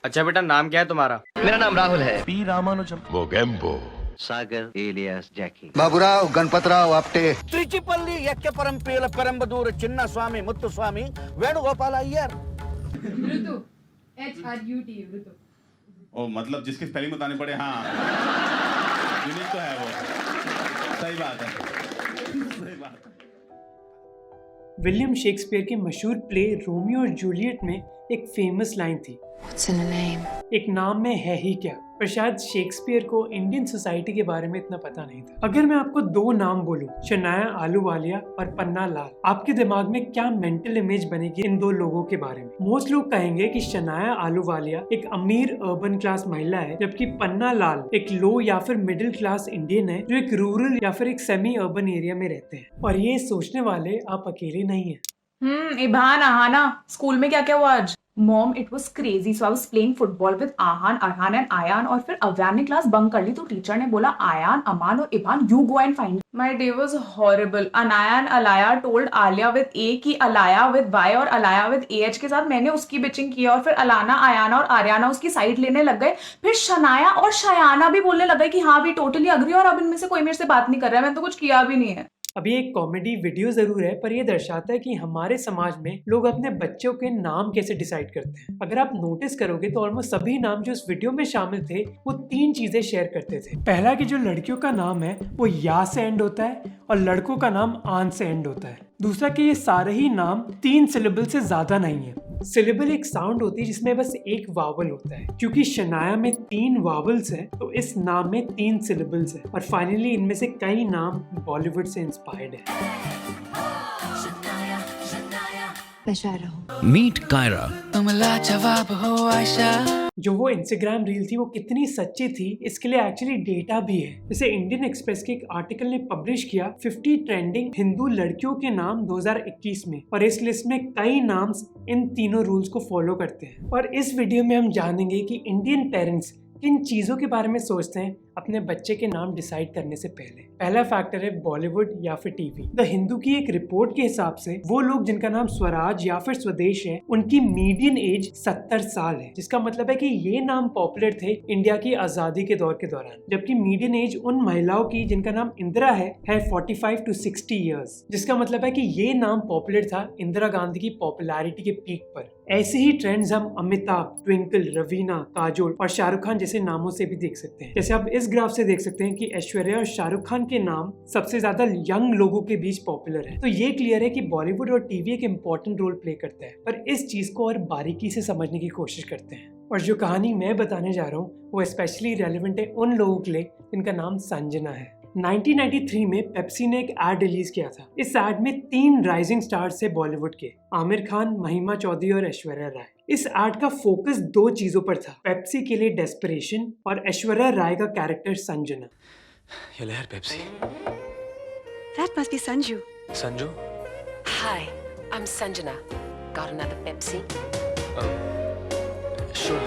अच्छा बेटा, नाम क्या है तुम्हारा? मेरा नाम राहुल है। पी रामानुजम, मोगेम्बो, सागर एलियास जैकी। बाबूराव गणपतराव आपटे, त्रिचिपल्ली यक्केपरंपील पेरंबदूर चिन्नस्वामी मुत्तुस्वामी वेणुगोपाल अय्यर। ऋतु, HRUT ऋतु। ओ मतलब जिसकी स्पेलिंग बतानी पड़े। हाँ यूनिक तो है वो। सही बात है, सही बात है। विलियम शेक्सपियर की मशहूर प्ले रोमियो और जूलियट में एक फेमस लाइन थी, What's in a name? एक नाम में है ही क्या। पर शायद शेक्सपियर को इंडियन सोसाइटी के बारे में इतना पता नहीं था। अगर मैं आपको दो नाम बोलूं, शनाया आलूवालिया और पन्ना लाल, आपके दिमाग में क्या मेंटल इमेज बनेगी इन दो लोगों के बारे में? मोस्ट लोग कहेंगे कि शनाया आलूवालिया एक अमीर अर्बन क्लास महिला है, जबकि पन्ना लाल एक लो या फिर मिडिल क्लास इंडियन है जो एक रूरल या फिर एक सेमी अर्बन एरिया में रहते हैं। और ये सोचने वाले आप अकेले नहीं है। इभान आहाना, स्कूल में क्या क्या हुआ आज? Mom, it was crazy. So I was playing football with Aahan, Arhan and Aayan, और फिर अव्यान ने क्लास बंक कर ली तो टीचर ने बोला आयान, अमान और Ibhan, you go and find. My day was horrible. Anayan Alaya told Aliya with a key Alaya with Y और अलाया विद एच के साथ मैंने उसकी बिचिंग किया, और फिर अलाना, आयाना और आर्याना उसकी साइड लेने लग गए। फिर शनाया और शयाना भी बोलने लग गए कि हाँ भी टोटली अग्री, और अब इनमें से कोई मेरे से बात नहीं कर रहा है, मैंने तो कुछ किया भी नहीं है। अब ये एक कॉमेडी वीडियो जरूर है, पर ये दर्शाता है कि हमारे समाज में लोग अपने बच्चों के नाम कैसे डिसाइड करते हैं। अगर आप नोटिस करोगे तो ऑलमोस्ट सभी नाम जो इस वीडियो में शामिल थे वो तीन चीजें शेयर करते थे। पहला कि जो लड़कियों का नाम है वो या से एंड होता है और लड़कों का नाम आन से एंड होता है। दूसरा कि ये सारे ही नाम 3 सिलेबल से ज्यादा नहीं है। सिलेबल एक साउंड होती है जिसमें बस एक वावल होता है। क्योंकि शनाया में 3 वावल्स हैं तो इस नाम में 3 सिलेबल्स हैं। और फाइनली इनमें से कई नाम बॉलीवुड से इंस्पायर्ड है। मीट कायरा, तुम लाजवाब हो आयशा। जो वो इंस्टाग्राम रील थी वो कितनी सच्ची थी इसके लिए एक्चुअली डेटा भी है। जैसे इंडियन एक्सप्रेस के एक आर्टिकल ने पब्लिश किया 50 ट्रेंडिंग हिंदू लड़कियों के नाम 2021 में, और इस लिस्ट में कई नाम इन तीनों रूल्स को फॉलो करते हैं। और इस वीडियो में हम जानेंगे कि इंडियन पेरेंट्स किन चीजों के बारे में सोचते हैं अपने बच्चे के नाम डिसाइड करने से पहले। पहला फैक्टर है बॉलीवुड या फिर टीवी। द हिंदू की एक रिपोर्ट के हिसाब से वो लोग जिनका नाम स्वराज या फिर स्वदेश है उनकी मीडियन एज 70 साल है, जिसका मतलब है कि ये नाम पॉपुलर थे इंडिया की आजादी के दौर के दौरान। जबकि मीडियन एज उन महिलाओं की जिनका नाम इंदिरा है 45 to 60 ईयर्स, जिसका मतलब है कि ये नाम पॉपुलर था इंदिरा गांधी की पॉपुलैरिटी के पीक पर। ऐसे ही ट्रेंड्स हम अमिताभ, ट्विंकल, रवीना, काजोल और शाहरुख खान जैसे नामों से भी देख सकते हैं। जैसे आप इस ग्राफ से देख सकते हैं कि ऐश्वर्या और शाहरुख खान के नाम सबसे ज्यादा यंग लोगों के बीच पॉपुलर है। तो ये क्लियर है कि बॉलीवुड और टीवी एक इम्पोर्टेंट रोल प्ले करता है, पर इस चीज को और बारीकी से समझने की कोशिश करते हैं। और जो कहानी मैं बताने जा रहा हूँ वो स्पेशली रेलेवेंट है उन लोगों के लिए जिनका नाम संजना है। 1993 में पेप्सी ने एक एड रिलीज किया था। इस एड में 3 राइजिंग स्टार्स थे बॉलीवुड के, आमिर खान, महिमा चौधरी और ऐश्वर्या राय। इस एड का फोकस 2 चीजों पर था, पेप्सी के लिए डेस्परेशन और ऐश्वर्या राय का कैरेक्टर संजना। ये ले यार Pepsi. That must be Sanju. Sanju? Hi, I'm Sanjana. Got another Pepsi? Sure.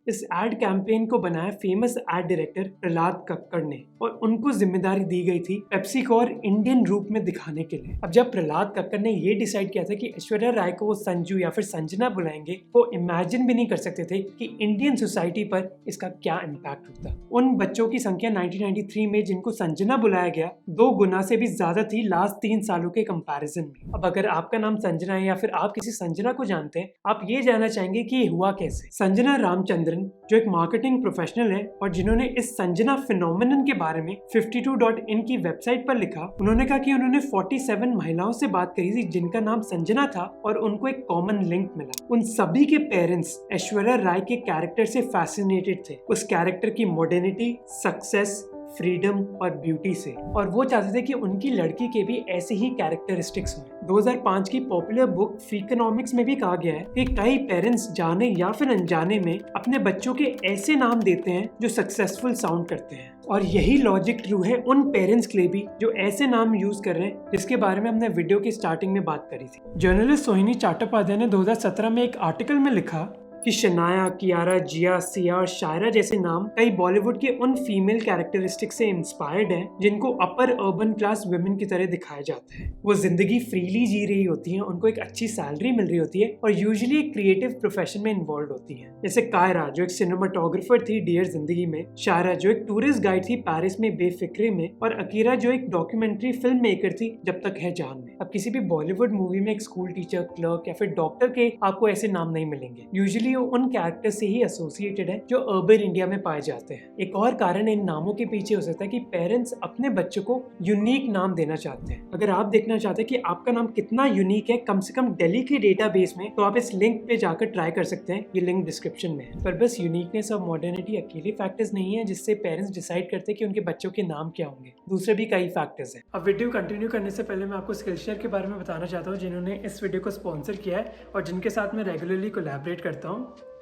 इस एड कैंपेन को बनाया famous ad director Prahlad Kakkar ने, और उनको जिम्मेदारी दी गई थी पेप्सी को और इंडियन रूप में दिखाने के लिए। अब जब प्रहलाद कक्कड़ ने ये डिसाइड किया था कि ऐश्वर्या राय को वो संजू या फिर संजना बुलाएंगे, वो इमेजिन भी नहीं कर सकते थे कि इंडियन सोसाइटी पर इसका क्या इम्पैक्ट होता। उन बच्चों की संख्या 1993 में जिनको संजना बुलाया गया 2 गुना से भी ज्यादा थी लास्ट 3 सालों के कंपैरिजन में। अब अगर आपका नाम संजना है या फिर आप किसी संजना को जानते हैं, आप ये जानना चाहेंगे कि ये हुआ कैसे। संजना रामचंद्रन जो एक मार्केटिंग प्रोफेशनल है और जिन्होंने इस संजना फिनोमेनन के बारे में 52.in की वेबसाइट पर लिखा, उन्होंने कहा कि उन्होंने 47 महिलाओं से बात करी थी जिनका नाम संजना था और उनको एक कॉमन लिंक मिला। उन सभी के पेरेंट्स ऐश्वर्या राय के कैरेक्टर से फैसिनेटेड थे, उस कैरेक्टर की मॉडर्निटी, सक्सेस, फ्रीडम और ब्यूटी से, और वो चाहते थे कि उनकी लड़की के भी ऐसे ही कैरेक्टरिस्टिक्स हों। 2005 की पॉपुलर बुक फ्रीकोनॉमिक्स में भी कहा गया है कि कई पेरेंट्स जाने या फिर अनजाने में अपने बच्चों के ऐसे नाम देते हैं जो सक्सेसफुल साउंड करते हैं, और यही लॉजिक ट्रू है उन पेरेंट्स के लिए भी जो ऐसे नाम यूज कर रहे हैं जिसके बारे में हमने वीडियो के स्टार्टिंग में बात करी थी। जर्नलिस्ट सोहिनी चट्टोपाध्याय ने 2017 में एक आर्टिकल में लिखा कि शनाया, कियारा, जिया, सिया और शायरा जैसे नाम कई बॉलीवुड के उन फीमेल कैरेक्टरिस्टिक से इंस्पायर्ड हैं जिनको अपर अर्बन क्लास वुमेन की तरह दिखाया जाता है। वो जिंदगी फ्रीली जी रही होती हैं, उनको एक अच्छी सैलरी मिल रही होती है और यूजुअली एक क्रिएटिव प्रोफेशन में इन्वॉल्व होती हैं। जैसे कायरा जो एक सिनेमाटोग्राफर थी डियर जिंदगी में, शायरा जो एक टूरिस्ट गाइड थी पेरिस में बेफिक्रे में, और अकीरा जो एक डॉक्यूमेंट्री फिल्म मेकर थी जब तक है जान में। अब किसी भी बॉलीवुड मूवी में एक स्कूल टीचर, क्लर्क या फिर डॉक्टर के आपको ऐसे नाम नहीं मिलेंगे। यूजुअली उन कैरेक्टर से ही एसोसिएटेड है जो अर्बन इंडिया में पाए जाते हैं। एक और कारण इन नामों के पीछे हो सकता है कि पेरेंट्स अपने बच्चों को यूनिक नाम देना चाहते हैं। अगर आप देखना चाहते हैं कि आपका नाम कितना यूनिक है कम से कम दिल्ली के डेटाबेस में, तो आप इस लिंक पे जाकर ट्राई कर सकते हैं। ये लिंक डिस्क्रिप्शन में है। पर बस यूनिकनेस और मॉडर्निटी अकेले फैक्टर्स नहीं है जिससे पेरेंट्स डिसाइड करते हैं कि उनके बच्चों के नाम क्या होंगे। दूसरे भी कई फैक्टर्स हैं। अब वीडियो कंटिन्यू करने से पहले मैं आपको स्किलशेयर के बारे में बताना चाहता हूँ जिन्होंने इस वीडियो को स्पॉन्सर किया है और जिनके साथ मैं रेगुलरली कोलैबोरेट करता हूँ।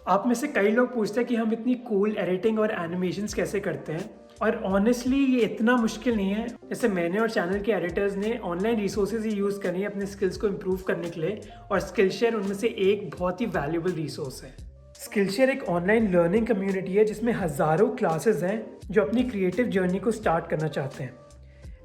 आप में से कई लोग पूछते हैं कि हम इतनी कूल एडिटिंग और एनिमेशंस कैसे करते हैं, और ऑनेस्टली ये इतना मुश्किल नहीं है। जैसे मैंने और चैनल के एडिटर्स ने ऑनलाइन रिसोर्सेज ही यूज़ करनी है अपने स्किल्स को इम्प्रूव करने के लिए, और स्किलशेयर उनमें से एक बहुत ही वैल्यूबल रिसोर्स है। स्किलशेयर एक ऑनलाइन लर्निंग कम्युनिटी है जिसमें हज़ारों क्लासेस हैं जो अपनी क्रिएटिव जर्नी को स्टार्ट करना चाहते हैं।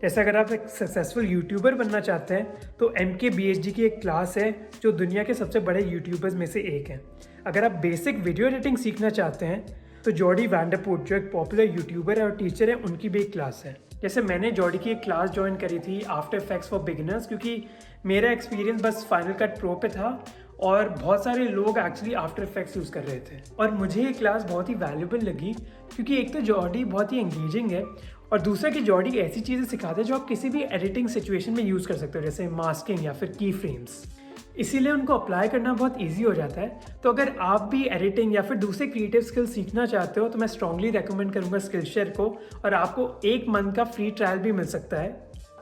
जैसे अगर आप एक सक्सेसफुल यूट्यूबर बनना चाहते हैं तो MKBHD की एक क्लास है जो दुनिया के सबसे बड़े यूट्यूबर्स में से एक है। अगर आप बेसिक वीडियो एडिटिंग सीखना चाहते हैं तो जॉडी वैंडरपुट जो एक पॉपुलर यूट्यूबर है और टीचर है, उनकी भी एक क्लास है। जैसे मैंने जॉडी की एक क्लास ज्वाइन करी थी आफ्टर इफेक्ट्स फॉर बिगिनर्स, क्योंकि मेरा एक्सपीरियंस बस फाइनल कट प्रो पे था और बहुत सारे लोग एक्चुअली आफ्टर इफेक्ट्स यूज़ कर रहे थे। और मुझे ये क्लास बहुत ही वैल्यूबल लगी क्योंकि एक तो जॉडी बहुत ही एंगेजिंग है और दूसरा कि जॉडी ऐसी चीज़ें सिखाते हैं जो आप किसी भी एडिटिंग सिचुएशन में यूज़ कर सकते हो, जैसे मास्किंग या फिर की फ्रेम्स। इसीलिए उनको अप्लाई करना बहुत इजी हो जाता है। तो अगर आप भी एडिटिंग या फिर दूसरे क्रिएटिव स्किल्स सीखना चाहते हो तो मैं स्ट्रांगली रेकमेंड करूँगा स्किलशेयर को, और आपको 1 मंथ का फ्री ट्रायल भी मिल सकता है।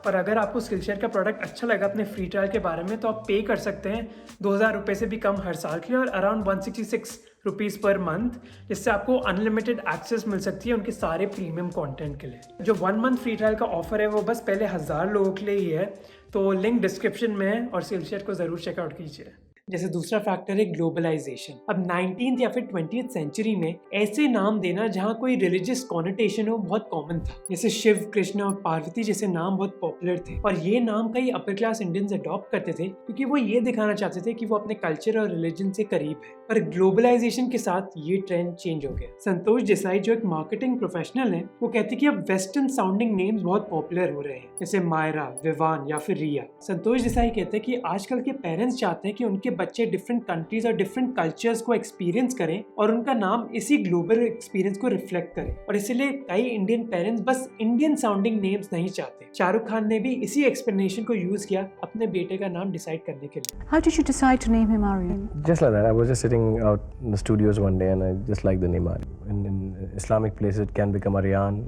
और अगर आपको स्किलशेयर का प्रोडक्ट अच्छा लगा अपने फ्री ट्रायल के बारे में तो आप पे कर सकते हैं 2000 रुपये से भी कम हर साल के लिए, और अराउंड 166 रुपीज़ पर मंथ, जिससे आपको अनलिमिटेड एक्सेस मिल सकती है उनके सारे प्रीमियम कंटेंट के लिए। जो 1 मंथ फ्री ट्रायल का ऑफर है वो बस पहले 1000 लोगों के लिए ही है, तो लिंक डिस्क्रिप्शन में है और स्किलशेयर को ज़रूर चेकआउट कीजिए। जैसे दूसरा फैक्टर है ग्लोबलाइजेशन। अब 19th या फिर 20th सेंचुरी में ऐसे नाम देना जहाँ कोई रिलीजियस कॉनोटेशन हो बहुत कॉमन था। जैसे शिव, कृष्ण और पार्वती जैसे नाम बहुत पॉपुलर थे और ये नाम कई अपर क्लास इंडियंस अडॉप्ट करते थे क्योंकि वो ये दिखाना चाहते थे कि वो अपने कल्चर और रिलीजन से करीब है। पर ग्लोबलाइजेशन के साथ ये ट्रेंड चेंज हो गया। संतोष देसाई जो एक मार्केटिंग प्रोफेशनल है वो कहते हैं कि अब वेस्टर्न साउंडिंग नेम्स बहुत पॉपुलर हो रहे हैं, जैसे मायरा, विवान या फिर रिया। संतोष देसाई कहते हैं कि आजकल के पेरेंट्स चाहते हैं कि उनके बच्चे डिफरेंट कंट्रीज और डिफरेंट कल्चर्स को एक्सपीरियंस करें और उनका नाम इसी ग्लोबल एक्सपीरियंस को रिफ्लेक्ट करे, और इसीलिए कई इंडियन पेरेंट्स बस इंडियन साउंडिंग नेम्स नहीं चाहते। शाहरुख खान ने भी इसी एक्सप्लेनेशन को यूज किया अपने बेटे का नाम डिसाइड करने के लिए। How did you decide to name him Aryan? Just like that. I was just sitting out in the studios one day and I just liked the name Aryan. In Islamic places it can become Aryan.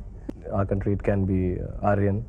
Our country it can be Aryan.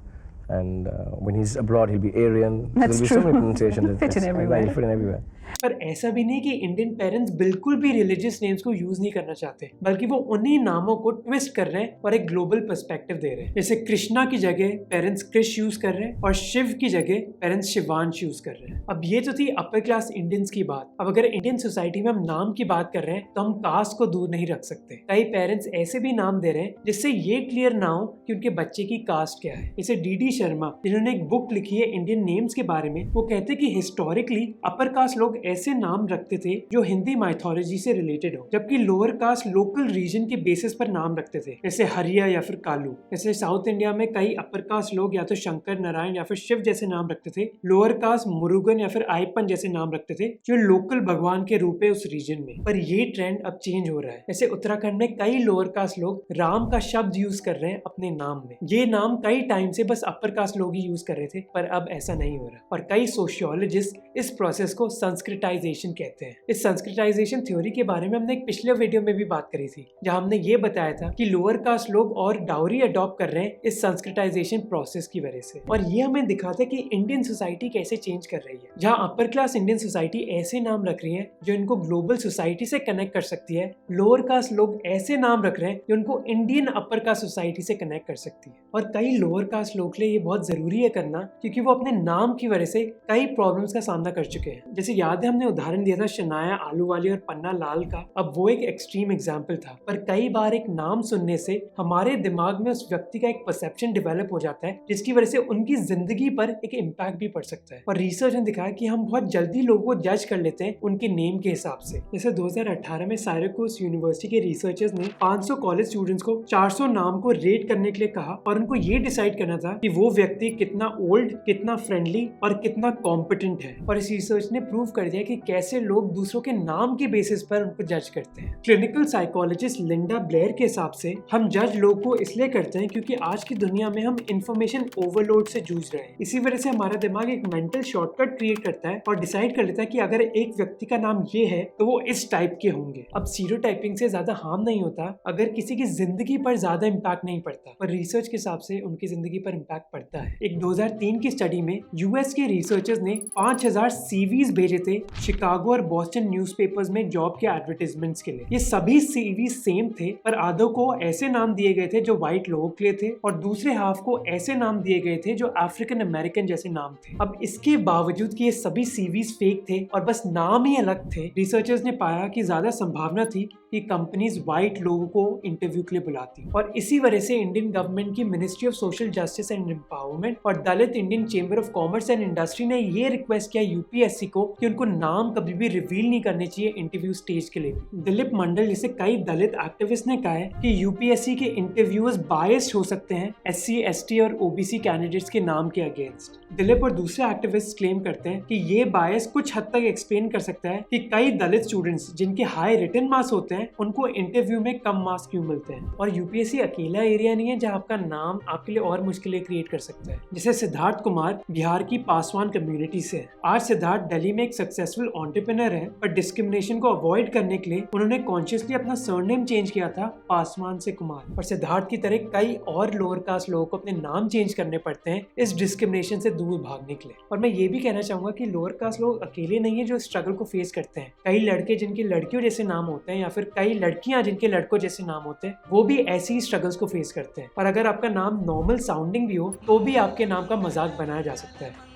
And when he's abroad he'll be Aryan. That's There'll be true. so many pronunciations. Fit in everywhere. He'll fit in everywhere. पर ऐसा भी नहीं कि Indian parents बिल्कुल भी religious names को use नहीं करना चाहते, बल्कि वो उन्हीं नामों को ट्विस्ट कर रहे हैं और एक ग्लोबल पर्सपेक्टिव दे रहे हैं। जैसे कृष्णा की जगह पेरेंट्स क्रिश यूज कर रहे हैं और शिव की जगह पेरेंट्स शिवांश यूज कर रहे हैं। अब ये तो थी अपर क्लास इंडियंस की बात। अब अगर इंडियन सोसाइटी में हम नाम की बात कर रहे हैं तो हम कास्ट को दूर नहीं रख सकते। कई पेरेंट्स ऐसे भी नाम दे रहे हैं जिससे ये क्लियर ना हो कि उनके बच्चे की कास्ट क्या है। जैसे DD शर्मा जिन्होंने एक बुक लिखी है इंडियन नेम्स के बारे में, वो कहते हैं कि हिस्टोरिकली अपर कास्ट लोग ऐसे नाम रखते थे जो हिंदी माइथोलॉजी से रिलेटेड हो, जबकि लोअर कास्ट लोकल रीजन के बेसिस पर नाम रखते थे, जैसे हरिया या फिर कालू। जैसे साउथ इंडिया में कई अपर कास्ट लोग या तो शंकर, नारायण या फिर शिव जैसे नाम रखते थे, लोअर कास्ट मुरुगन या फिर आयपन जैसे नाम रखते थे जो लोकल भगवान के रूप है उस रीजन में। पर ये ट्रेंड अब चेंज हो रहा है। जैसे उत्तराखंड में कई लोअर कास्ट लोग राम का शब्द यूज कर रहे हैं अपने नाम में। ये नाम कई टाइम से बस अपर कास्ट लोग ही यूज कर रहे थे, पर अब ऐसा नहीं हो रहा। और कई सोशियोलॉजिस्ट इस प्रोसेस को संस्कृताइजेशन कहते हैं। इस संस्कृताइजेशन थ्योरी के बारे में हमने एक पिछले वीडियो में भी बात करी थी, जहां हमने ये बताया था कि लोअर कास्ट लोग और डाउरी अडॉप्ट कर रहे हैं इस संस्कृताइजेशन प्रोसेस की वजह से। और ये हमें दिखाता है कि इंडियन सोसाइटी कैसे चेंज कर रही है। जहां अपर क्लास इंडियन सोसाइटी ऐसे नाम रख रही है जो इनको ग्लोबल सोसाइटी से कनेक्ट कर सकती है, लोअर कास्ट लोग ऐसे नाम रख रहे हैं जो उनको इंडियन अपर कास्ट सोसाइटी से कनेक्ट कर सकती है। और कई लोअर कास्ट लोग के लिए ये बहुत जरूरी है करना, क्योंकि वो अपने नाम की वजह से कई प्रॉब्लम्स का सामना कर चुके हैं। जैसे याद है हमने उदाहरण दिया था शनाया आलूवाली और पन्ना लाल का, अब वो एक एक्सट्रीम एग्जाम्पल था। पर कई बार एक नाम सुनने से हमारे दिमाग में उस व्यक्ति का एक परसेप्शन डेवलप हो जाता है, जिसकी वजह से उनकी जिंदगी पर एक इम्पैक्ट भी पड़ सकता है। और रिसर्च ने दिखाया कि हम बहुत जल्दी लोगों को जज कर लेते हैं उनके नेम के हिसाब से। जैसे 2018 में सायरकूस यूनिवर्सिटी के रिसर्चर्स ने 500 कॉलेज स्टूडेंट्स को 400 नाम को रेट करने के लिए कहा और उनको ये डिसाइड करना था कि वो व्यक्ति कितना ओल्ड, कितना फ्रेंडली और कितना कॉम्पिटेंट है। और इस रिसर्च ने प्रूव कर दिया कि कैसे लोग दूसरों के नाम के बेसिस पर उनको जज करते हैं। क्लिनिकल साइकोलॉजिस्ट लिंडा ब्लेयर के हिसाब से हम जज लोग को इसलिए करते हैं क्योंकि आज की दुनिया में हम इंफॉर्मेशन ओवरलोड से जूझ रहे हैं। इसी वजह से हमारा दिमाग एक मेंटल शॉर्टकट क्रिएट करता है और डिसाइड कर लेता है कि अगर एक व्यक्ति का नाम ये है तो वो इस टाइप के होंगे। अब स्टीरियोटाइपिंग से ज्यादा हार्म नहीं होता अगर किसी की जिंदगी पर ज्यादा इम्पैक्ट नहीं पड़ता, पर रिसर्च के हिसाब से उनकी जिंदगी पर इम्पैक्ट पड़ता है। एक 2003 की स्टडी में यूएस के रिसर्चर्स ने 5000 सीवीज भेजे थे शिकागो और बॉस्टन न्यूज़पेपर्स में जॉब के एडवर्टाइजमेंट्स के लिए। ये सभी सीवी सेम थे, पर आधों को ऐसे नाम दिए गए थे जो व्हाइट लोगों के लिए थे और दूसरे हाफ को ऐसे नाम दिए गए थे जो अफ्रीकन अमेरिकन जैसे नाम थे। अब इसके बावजूद कि ये सभी सीवीज फेक थे और बस नाम ही अलग थे, रिसर्चर्स ने पाया कि ज्यादा संभावना थी कि कंपनीज व्हाइट लोगों को इंटरव्यू के लिए बुलाती। और इसी वजह से इंडियन गवर्नमेंट की ministry of social justice and empowerment और Dalit Indian chamber of commerce and industry ने ये रिक्वेस्ट किया यूपीएससी को कि उनको नाम कभी भी रिवील नहीं करने चाहिए इंटरव्यू स्टेज के लिए। दिलीप मंडल जैसे कई दलित एक्टिविस्ट ने कहा है कि यूपीएससी के इंटरव्यूअर्स बायस्ड हो सकते हैं एससी, एसटी और ओबीसी कैंडिडेट्स के नाम के अगेंस्ट। दिलीप और दूसरे एक्टिविस्ट क्लेम करते हैं कि ये बायस कुछ हद तक एक्सप्लेन कर सकता है कि कई दलित स्टूडेंट्स जिनके हाई रिटन मार्क्स होते हैं उनको इंटरव्यू में कम मार्क्स क्यों मिलते हैं। और यूपीएससी अकेला एरिया नहीं है जहां आपका नाम आपके लिए और मुश्किलें क्रिएट कर सकता है। जैसे सिद्धार्थ कुमार बिहार की पासवान कम्युनिटी से है। आज सिद्धार्थ दिल्ली में एक सक्सेसफुल एंटरप्रेन्योर है, पर डिस्क्रिमिनेशन को अवॉइड करने के लिए उन्होंने कॉन्शियसली अपना सरनेम चेंज किया था पासवान से कुमार। और सिद्धार्थ की तरह कई और लोअर कास्ट लोगों को अपने नाम चेंज करने पड़ते हैं इस डिस्क्रिमिनेशन से दूर भागने के लिए। और मैं ये भी कहना चाहूंगा कि लोअर कास्ट लोग अकेले नहीं है जो स्ट्रगल को फेस करते हैं। कई लड़के जिनके लड़कियों जैसे नाम होते हैं या फिर कई लड़कियां जिनके लड़कों जैसे नाम होते हैं वो भी ऐसी ही स्ट्रगल्स को फेस करते हैं। और अगर आपका नाम नॉर्मल साउंडिंग भी हो तो भी आपके नाम का मजाक बनाया जा सकता है।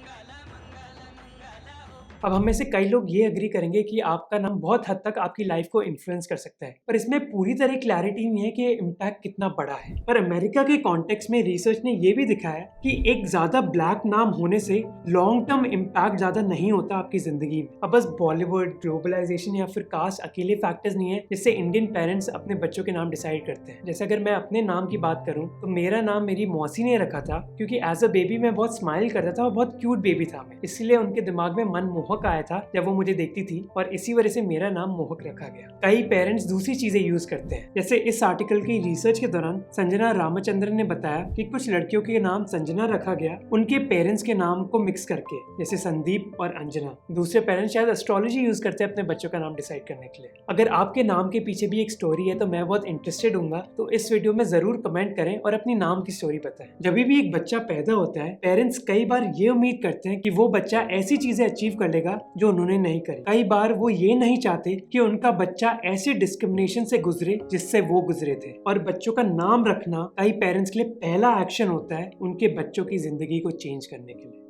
अब हम में से कई लोग ये एग्री करेंगे कि आपका नाम बहुत हद तक आपकी लाइफ को इन्फ्लुएंस कर सकता है, पर इसमें पूरी तरह क्लैरिटी नहीं है कि इम्पैक्ट कितना बड़ा है। पर अमेरिका के कॉन्टेक्स्ट में रिसर्च ने ये भी दिखाया कि एक ज्यादा ब्लैक नाम होने से लॉन्ग टर्म इम्पैक्ट ज्यादा नहीं होता आपकी जिंदगी में। अब बस बॉलीवुड, ग्लोबलाइजेशन या फिर कास्ट अकेले फैक्टर्स नहीं है जिससे इंडियन पेरेंट्स अपने बच्चों के नाम डिसाइड करते हैं। जैसे अगर मैं अपने नाम की बात करूँ तो मेरा नाम मेरी मौसी ने रखा था क्योंकि एज अ बेबी मैं बहुत स्माइल करता था और बहुत क्यूट बेबी था मैं, इसलिए उनके दिमाग में मनमोहक आया था जब वो मुझे देखती थी और इसी वजह से मेरा नाम मोहक रखा गया। कई पेरेंट्स दूसरी चीजें यूज करते हैं। जैसे इस आर्टिकल की रिसर्च के दौरान संजना रामचंद्रन ने बताया कि कुछ लड़कियों के नाम संजना रखा गया उनके पेरेंट्स के नाम को मिक्स करके, जैसे संदीप और अंजना। दूसरे पेरेंट्स शायद एस्ट्रोलॉजी यूज करते हैं अपने बच्चों का नाम डिसाइड करने के लिए। अगर आपके नाम के पीछे भी एक स्टोरी है तो मैं बहुत इंटरेस्टेड हूँ, तो इस वीडियो में जरूर कमेंट करें और अपनी नाम की स्टोरी बताएं। जब भी एक बच्चा पैदा होता है पेरेंट्स कई बार ये उम्मीद करते हैं कि वो बच्चा ऐसी चीजें अचीव कर लेगा जो उन्होंने नहीं करी। कई बार वो ये नहीं चाहते कि उनका बच्चा ऐसे डिस्क्रिमिनेशन से गुजरे जिससे वो गुजरे थे। और बच्चों का नाम रखना कई पेरेंट्स के लिए पहला एक्शन होता है उनके बच्चों की जिंदगी को चेंज करने के लिए।